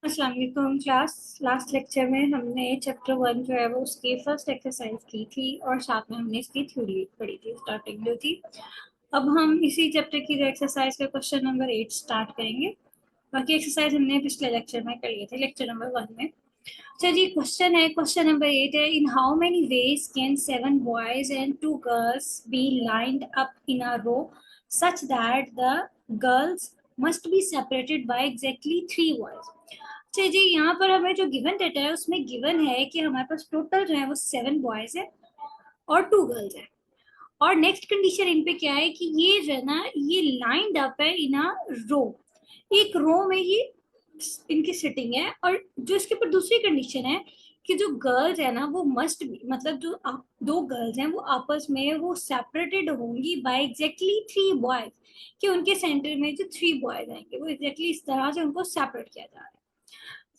अस्सलाम वालेकुम class. Last lecture में हमने चैप्टर 1 जो है वो उसकी फर्स्ट एक्सरसाइज की थी और साथ में हमने इसकी थ्योरी पढ़ी थी, स्टार्टिंग जो थी। अब हम इसी चैप्टर की जो एक्सरसाइज का क्वेश्चन नंबर 8 स्टार्ट करेंगे। बाकी एक्सरसाइज हमने पिछले लेक्चर में कर लिए थे, लेक्चर नंबर 1 में। अच्छा जी, क्वेश्चन है, क्वेश्चन नंबर 8 है, in how many ways can 7 boys and 2 girls be lined up in a row such that the girls must be separated by exactly 3 boys. अच्छा जी, यहाँ पर हमें जो गिवन डेटा है उसमें गिवन है कि हमारे पास टोटल जो है वो 7 बॉयज है और 2 गर्ल्स है। और नेक्स्ट कंडीशन इन पे क्या है कि ये जो है ना, ये लाइंड अप है इन अ रो, एक रो में ये इनकी सिटिंग है। और जो इसके ऊपर दूसरी कंडीशन है कि जो गर्ल्स है ना वो मस्ट बी, मतलब जो दो गर्ल्स हैं वो आपस में वो सेपरेटेड होंगी बाय एग्जैक्टली 3 बॉयज, कि उनके सेंटर में जो 3 बॉयज आएंगे वो एग्जैक्टली इस तरह से उनको सेपरेट किया जा रहा है।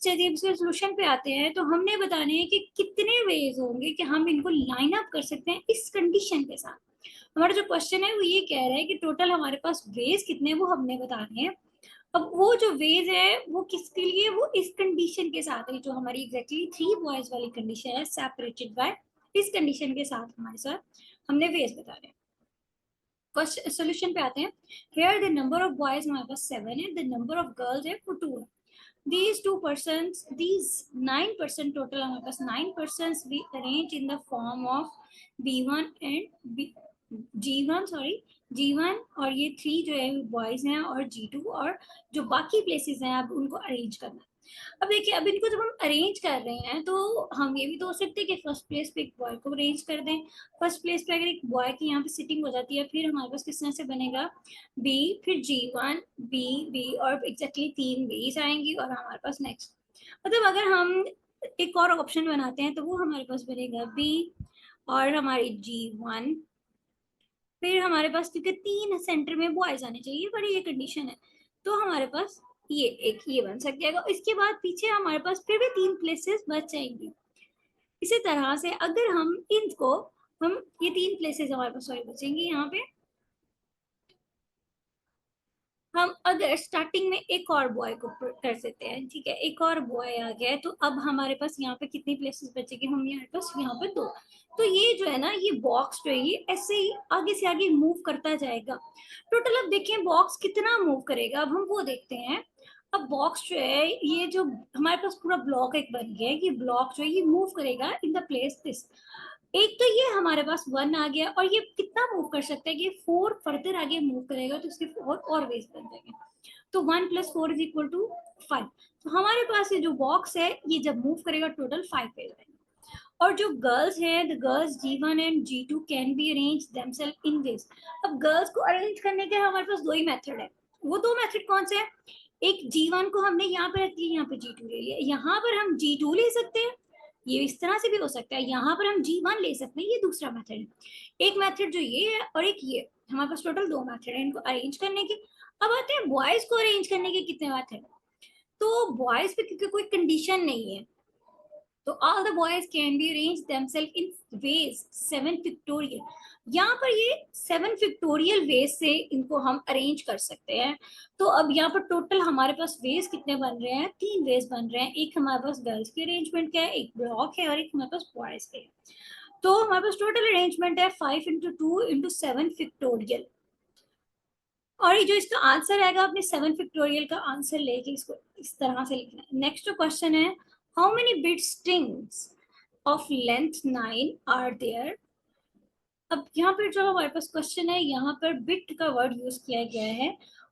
चलिए अब इसके सोल्यूशन पे आते हैं। तो हमने बताने हैं कि कितने वेज होंगे कि हम इनको लाइन अप कर सकते हैं इस कंडीशन के साथ। हमारा जो क्वेश्चन है वो ये कह रहा है कि टोटल हमारे पास वेज कितने वो हमने बताने हैं। अब वो जो वेज है वो किसके लिए, वो इस कंडीशन के साथ है, जो हमारी एग्जैक्टली 3 बॉयज वाली कंडीशन है, सेपरेटेड बाय, इस कंडीशन के साथ हमारे साथ हमने वेज बताने हैं। क्वेश्चन सोल्यूशन पे आते हैं। Here the number of boys हमारे पास 7 है, द नंबर ऑफ गर्ल्स है वो 2 है। These 2%, these 9% total हमारे पास 9% we arrange in the form of B1 and B, G1 sorry, G1 और ये 3 जो है बॉयज हैं और G2 और जो बाकी प्लेसेस हैं अब उनको अरेंज करना है। अब देखिए, अब इनको जब हम अरेंज कर रहे हैं तो हम ये भी तो हो सकते हैं कि फर्स्ट प्लेस पे एक बॉय को अरेंज कर दें। फर्स्ट प्लेस पे अगर एक बॉय की यहाँ पे सिटिंग हो जाती है, फिर हमारे पास किस तरह से बनेगा, बी, फिर G1 बी बी और एग्जैक्टली 3 बीज आएंगी और हमारे पास नेक्स्ट, मतलब अगर हम एक और ऑप्शन बनाते हैं तो वो हमारे पास बनेगा बी और हमारी G1, फिर हमारे पास क्योंकि 3 सेंटर में बॉयज आने चाहिए, बड़ी ये कंडीशन है, तो हमारे पास ये एक ये बन सक जाएगा। इसके बाद पीछे हमारे पास फिर भी 3 प्लेसेस बच जाएंगी। इसी तरह से अगर हम इनको, हम ये 3 प्लेसेस हमारे पास सॉरी बचेंगी यहाँ पे, हम अगर स्टार्टिंग में एक और बॉय को कर सकते हैं, ठीक है, एक और बॉय आ गया है, तो अब हमारे पास यहाँ पे कितनी प्लेसेस बचेगी, हम यहाँ पास यहाँ पे 2। तो ये जो है ना, ये बॉक्स जो है ये ऐसे ही आगे से आगे मूव करता जाएगा। टोटल अब देखें बॉक्स कितना मूव करेगा, अब हम वो देखते हैं। अब बॉक्स जो है ये जो हमारे पास पूरा ब्लॉक एक बन गया है, ये ब्लॉक जो है ये मूव करेगा इन द प्लेस दिस। एक तो ये हमारे पास 1 आ गया और ये कितना मूव कर सकता है कि 4 फर्दर आगे मूव करेगा तो इसके 4 और वेज बन जाएंगे। तो 1 + 4 = 5। तो हमारे पास ये जो बॉक्स है ये जब मूव करेगा टोटल 5 वेज आएंगे। और जो गर्ल्स हैं, the girls G1 and G2 can be arrange themselves in ways. अब गर्ल्स को अरेंज करने के हमारे पास 2 ही मेथड है। वो 2 मेथड कौन से हैं, एक G1 को हमने यहाँ पे रख लिया, यहाँ पे G2 ले लिया, यहाँ पर हम G2 ले सकते हैं, ये इस तरह से भी हो सकता है, यहाँ पर हम G1 ले सकते हैं, ये दूसरा मेथड है। एक मेथड जो ये है और एक ये, हमारे पास टोटल 2 मेथड है इनको अरेंज करने के। अब आते हैं बॉयज को अरेंज करने के कितने मेथड। तो बॉयज पे क्योंकि कोई कंडीशन नहीं है, तो all the boys can be arranged themselves in ways 7 pictorial. यहाँ पर ये 7 पिक्टोरियल वेज से इनको हम अरेंज कर सकते हैं। तो अब यहाँ पर टोटल हमारे पास वेज कितने बन रहे हैं, 3 वेज बन रहे हैं। एक हमारे पास गर्ल्स की अरेंजमेंट का है, एक ब्लॉक है और एक हमारे पास बॉयज के है। तो हमारे पास टोटल अरेंजमेंट है 5 × 2 × 7 पिक्टोरियल। और ये जो इसका आंसर आएगा, अपने 7 पिक्टोरियल का आंसर लेके इसको इस तरह से लिखना है। नेक्स्ट जो क्वेश्चन है, how many bit strings of length 9 are there. अब यहाँ पर जो हमारे पास क्वेश्चन है, यहाँ पर बिट का वर्ड यूज किया गया है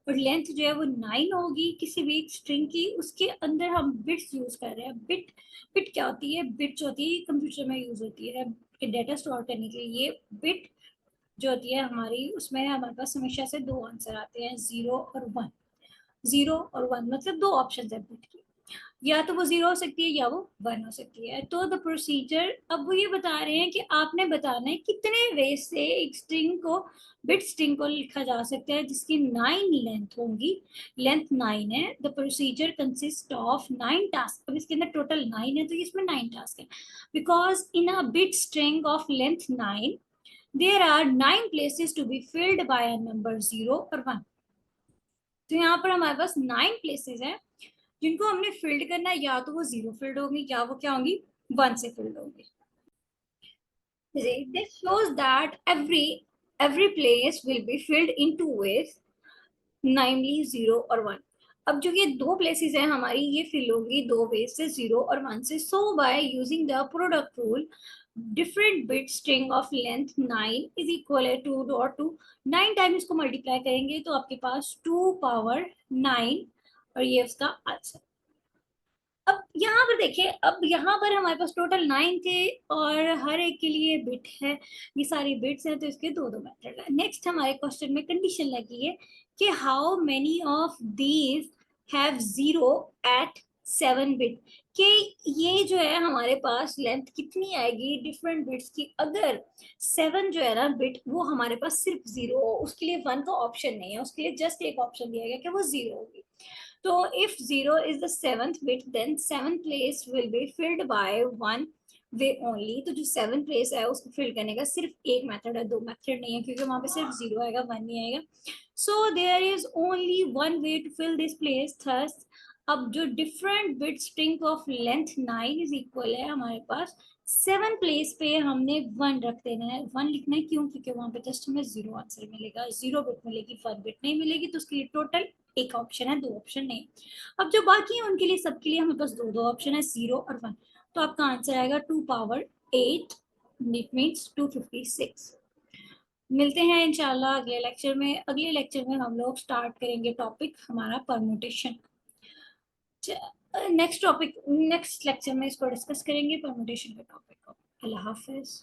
और लेंथ जो है वो 9 होगी किसी भी स्ट्रिंग की, उसके अंदर हम बिट्स यूज कर रहे हैं। बिट, बिट क्या होती है, बिट जो होती है कंप्यूटर में यूज होती है डेटा स्टोर करने के लिए। ये बिट जो होती है हमारी, उसमें हमारे पास हमेशा से 2 आंसर आते हैं, 0 और 1। 0 और 1 मतलब 2 ऑप्शन है बिट की, या तो वो 0 हो सकती है या वो 1 हो सकती है। तो द प्रोसीजर, अब वो ये बता रहे हैं कि आपने बताना है कितने वे से एक स्ट्रिंग को, बिट स्ट्रिंग को लिखा जा सकता है जिसकी 9 लेंथ होंगी। लेंथ 9 है। The procedure consist of 9 task. अब इसके अंदर टोटल 9 है तो इसमें 9 टास्क है। Because in a bit string of length 9 there are 9 places to be filled by a number 0 और 1। तो यहाँ पर हमारे पास 9 प्लेसेस है जिनको हमने फिल्ड करना है या तो वो 0 फील्ड होंगी या वो क्या होंगी, 1 से फिल्ड होंगी। This shows that every place will be filled in two ways, namely 0 और 1। अब जो ये दो प्लेसेस हैं हमारी, ये फिल होंगी दो वेज से, 0 और 1 से। So by using the product rule, different bit string of length 9 is equal to dot two 9 time इसको मल्टीप्लाई करेंगे तो आपके पास 2 पावर 9, और ये उसका आंसर। अब यहाँ पर देखिए, अब यहाँ पर हमारे पास टोटल 9 थे और हर एक के लिए बिट है, ये सारी बिट्स हैं, तो इसके दो दो मेथड है। नेक्स्ट हमारे क्वेश्चन में कंडीशन लगी है कि how many of these have 0 at 7 bit, कि ये जो है हमारे पास लेंथ कितनी आएगी डिफरेंट बिट्स की अगर 7 जो है ना बिट वो हमारे पास सिर्फ 0 हो। उसके लिए 1 का ऑप्शन नहीं है, उसके लिए जस्ट एक ऑप्शन दिया गया कि वो 0 होगी। तो if 0 is the seventh bit, then seventh place will be filled by one way only। तो जो सेवन प्लेस है उसको फिल करने का सिर्फ एक मेथड है, दो मेथड नहीं है, क्योंकि वहां पे सिर्फ 0 आएगा, 1 नहीं आएगा। So there is only one way to fill this place thus. अब जो different bit string of length 9 is equal है हमारे पास 7 प्लेस पे हमने 1 रख देना है। 1 लिखना है क्यों, क्योंकि वहां पे जस्ट हमें 0 आंसर मिलेगा, 0 बिट मिलेगी, 1 बिट नहीं मिलेगी। तो उसके लिए टोटल एक ऑप्शन है, दो ऑप्शन नहीं। अब जो बाकी है उनके लिए, सबके लिए हमें पास दो दो ऑप्शन है, 0 और 1। तो आपका आंसर आएगा 2 पावर 8, इट मीन्स 256। मिलते हैं इंशाल्लाह अगले लेक्चर में। अगले लेक्चर में हम लोग स्टार्ट करेंगे टॉपिक हमारा permutation. Next topic next lecture में इसको डिस्कस करेंगे, परमुटेशन के टॉपिक को। अल्लाह हाफिज।